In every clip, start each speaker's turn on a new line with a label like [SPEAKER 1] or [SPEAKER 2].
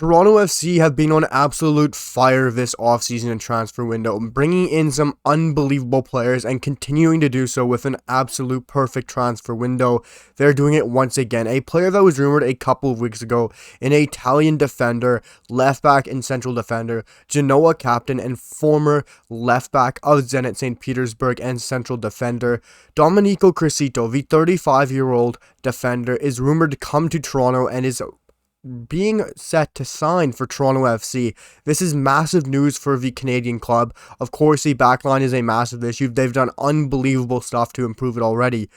[SPEAKER 1] Toronto FC have been on absolute fire this offseason and transfer window, bringing in some unbelievable players and continuing to do so with an absolute perfect transfer window. They're doing it once again. A player that was rumored a couple of weeks ago, an Italian defender, left back and central defender, Genoa captain and former left back of Zenit St. Petersburg and central defender, Domenico Criscito, the 35-year-old defender, is rumored to come to Toronto and is being set to sign for Toronto FC. This is massive news for the Canadian club. Of course, the backline is a massive issue. They've done unbelievable stuff to improve it already.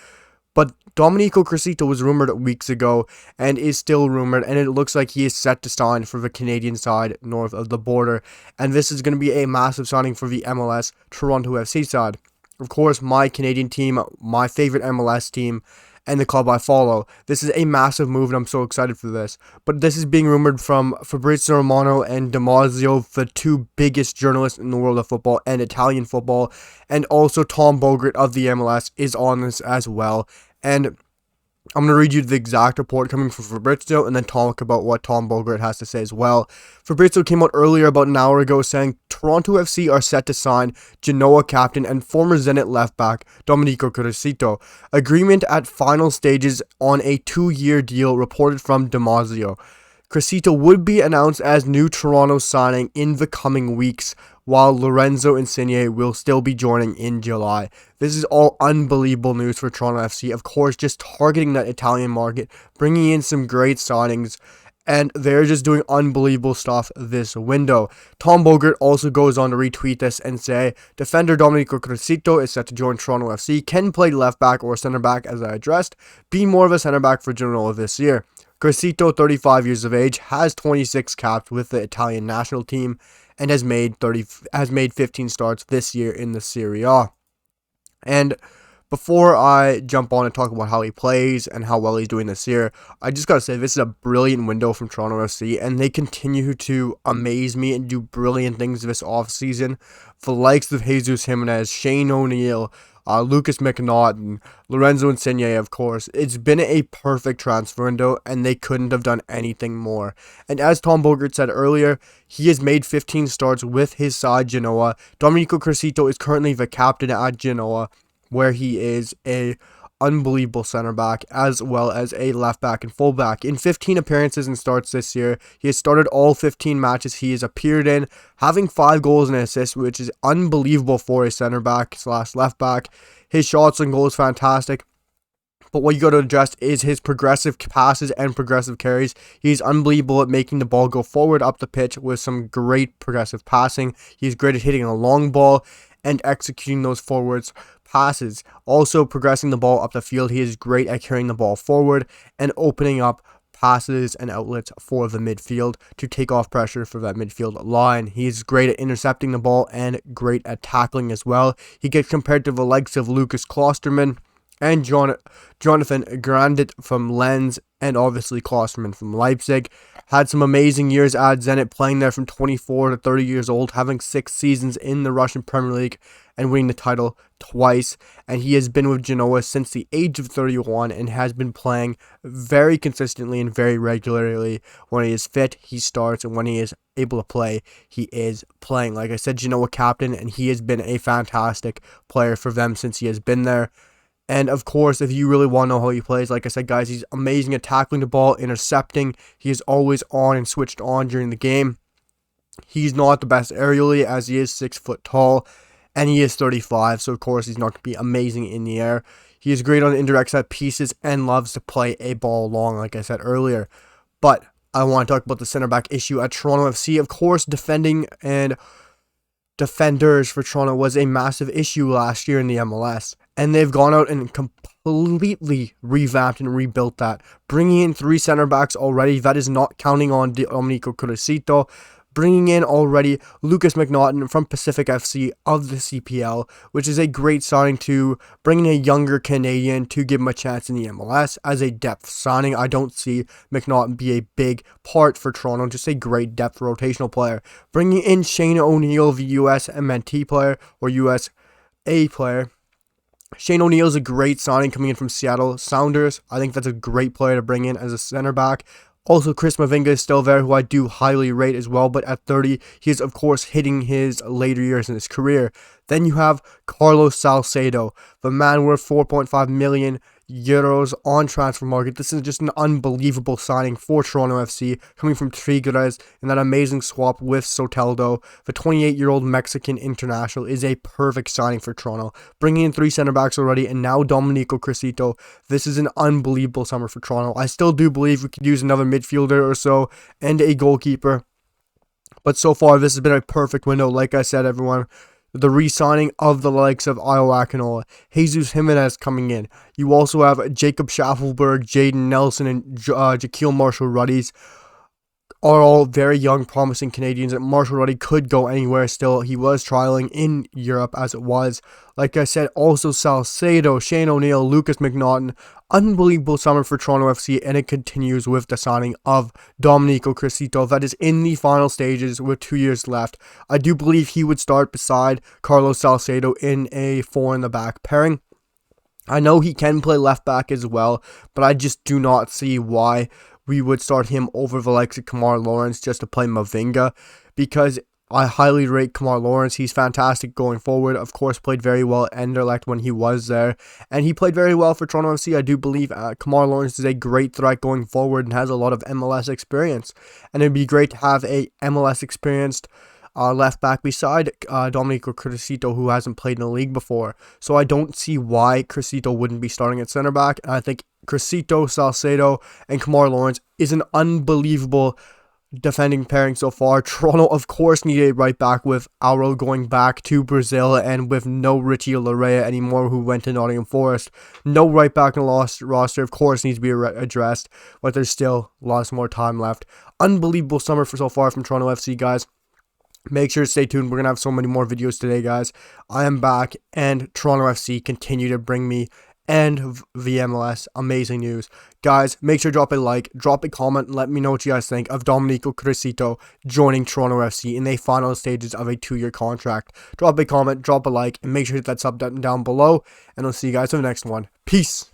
[SPEAKER 1] But Domenico Criscito was rumored weeks ago and is still rumored, and it looks like he is set to sign for the Canadian side north of the border. And this is going to be a massive signing for the MLS Toronto FC side. Of course, my Canadian team, my favorite MLS team, and the club I follow. This is a massive move, and I'm so excited for this. But this is being rumored from Fabrizio Romano and Damasio, the two biggest journalists in the world of football and Italian football, and also Tom Bogert of the MLS is on this as well. And I'm going to read you the exact report coming from Fabrizio and then talk about what Tom Bogert has to say as well. Fabrizio came out earlier about an hour ago saying Toronto FC are set to sign Genoa captain and former Zenit left back Domenico Criscito. Agreement at final stages on a 2-year deal, reported from Damasio. Criscito would be announced as new Toronto signing in the coming weeks, while Lorenzo Insigne will still be joining in July. This is all unbelievable news for Toronto FC. Of course, just targeting that Italian market, bringing in some great signings, and they're just doing unbelievable stuff this window. Tom Bogert also goes on to retweet this and say, defender Domenico Criscito is set to join Toronto FC, can play left back or center back as I addressed, be more of a center back for Genoa this year. Criscito, 35 years of age, has 26 caps with the Italian national team, and has made 15 starts this year in the Serie A. And before I jump on and talk about how he plays and how well he's doing this year, I just gotta say this is a brilliant window from Toronto FC, and they continue to amaze me and do brilliant things this offseason. The likes of Jesus Jimenez, Shane O'Neill, Lucas McNaughton, Lorenzo Insigne, of course. It's been a perfect transfer window, and they couldn't have done anything more. And as Tom Bogert said earlier, he has made 15 starts with his side, Genoa. Domenico Criscito is currently the captain at Genoa, where he is a unbelievable center back as well as a left back and full back. In 15 appearances and starts this year, he has started all 15 matches he has appeared in, having 5 goals and assists, which is unbelievable for a center back / left back. His shots and goals fantastic. But what you got to address is his progressive passes and progressive carries. He's unbelievable at making the ball go forward up the pitch with some great progressive passing. He's great at hitting a long ball and executing those forwards passes. Also progressing the ball up the field. He is great at carrying the ball forward and opening up passes and outlets for the midfield to take off pressure for that midfield line. He's great at intercepting the ball and great at tackling as well. He gets compared to the likes of Lucas Klosterman and Jonathan Grandit from Lens, and obviously Klosterman from Leipzig. Had some amazing years at Zenit, playing there from 24 to 30 years old, having 6 seasons in the Russian Premier League and winning the title twice. And he has been with Genoa since the age of 31 and has been playing very consistently and very regularly. When he is fit, he starts, and when he is able to play, he is playing. Like I said, Genoa captain, and he has been a fantastic player for them since he has been there. And of course, if you really want to know how he plays, like I said, guys, he's amazing at tackling the ball, intercepting. He is always on and switched on during the game. He's not the best aerially, as he is 6 foot tall, and he is 35, so of course he's not going to be amazing in the air. He is great on indirect set pieces and loves to play a ball long, like I said earlier. But I want to talk about the center back issue at Toronto FC. Of course, defending and defenders for Toronto was a massive issue last year in the MLS. And they've gone out and completely revamped and rebuilt that. Bringing in 3 center backs already. That is not counting on Domenico Criscito. Bringing in already Lucas McNaughton from Pacific FC of the CPL, which is a great signing to bring in a younger Canadian to give him a chance in the MLS as a depth signing. I don't see McNaughton be a big part for Toronto, just a great depth rotational player. Bringing in Shane O'Neill, the US MNT player or USA player. Shane O'Neill is a great signing coming in from Seattle Sounders. I think that's a great player to bring in as a center back. Also, Chris Mavinga is still there, who I do highly rate as well, but at 30, he is, of course, hitting his later years in his career. Then you have Carlos Salcedo, the man worth 4.5 million euros on transfer market. This is just an unbelievable signing for Toronto FC, coming from Tigres in that amazing swap with Soteldo. The 28-year-old Mexican international is a perfect signing for Toronto, bringing in 3 center backs already, and now Domenico Criscito. This is an unbelievable summer for Toronto. I still do believe we could use another midfielder or so and a goalkeeper, but so far this has been a perfect window. Like I said, everyone, the re-signing of the likes of Io Akinola, Jesus Jimenez coming in. You also have Jacob Schaffelberg, Jaden Nelson, and Jaquil Marshall-Ruddy's are all very young, promising Canadians. And Marshall-Ruddy could go anywhere still. He was trialing in Europe as it was. Like I said, also Salcedo, Shane O'Neill, Lucas McNaughton. Unbelievable summer for Toronto FC, and it continues with the signing of Domenico Criscito. That is in the final stages with 2 years left. I do believe he would start beside Carlos Salcedo in a 4-in-the-back pairing. I know he can play left back as well, but I just do not see why we would start him over the likes of Kemar Lawrence just to play Mavinga, because I highly rate Kemar Lawrence. He's fantastic going forward. Of course, played very well at Anderlecht when he was there, and he played very well for Toronto FC. I do believe Kemar Lawrence is a great threat going forward and has a lot of MLS experience, and it'd be great to have a MLS experienced left back beside Domenico Criscito, who hasn't played in the league before. So I don't see why Criscito wouldn't be starting at center back, and I think Criscito, Salcedo, and Kemar Lawrence is an unbelievable defending pairing so far. Toronto, of course, need a right back with Auro going back to Brazil, and with no Richie Larea anymore, who went to Nottingham Forest. No right back in the roster, of course, needs to be addressed, but there's still lots more time left. Unbelievable summer so far from Toronto FC, guys. Make sure to stay tuned. We're going to have so many more videos today, guys. I am back, and Toronto FC continue to bring me and the MLS amazing news. Guys, make sure to drop a like, drop a comment, and let me know what you guys think of Domenico Criscito joining Toronto FC in the final stages of a 2-year contract. Drop a comment, drop a like, and make sure to hit that sub button down below, and I'll see you guys in the next one. Peace!